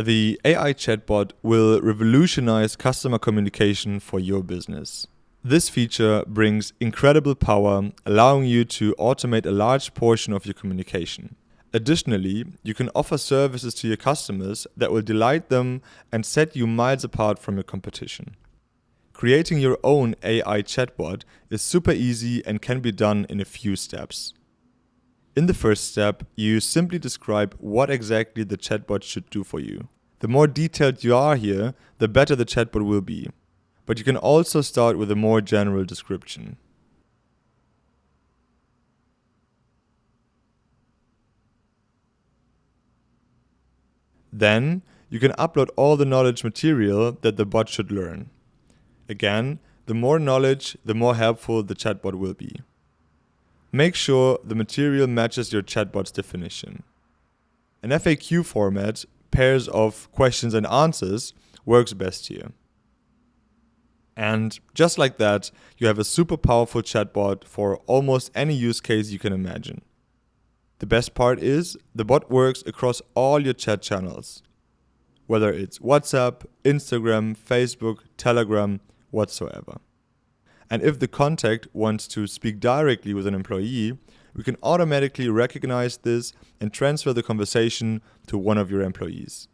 The AI chatbot will revolutionize customer communication for your business. This feature brings incredible power, allowing you to automate a large portion of your communication. Additionally, you can offer services to your customers that will delight them and set you miles apart from your competition. Creating your own AI chatbot is super easy and can be done in a few steps. In the first step, you simply describe what exactly the chatbot should do for you. The more detailed you are here, the better the chatbot will be. But you can also start with a more general description. Then, you can upload all the knowledge material that the bot should learn. Again, the more knowledge, the more helpful the chatbot will be. Make sure the material matches your chatbot's definition. An FAQ format, pairs of questions and answers, works best here. And just like that, you have a super powerful chatbot for almost any use case you can imagine. The best part is, the bot works across all your chat channels, whether it's WhatsApp, Instagram, Facebook, Telegram, whatsoever. And if the contact wants to speak directly with an employee, we can automatically recognize this and transfer the conversation to one of your employees.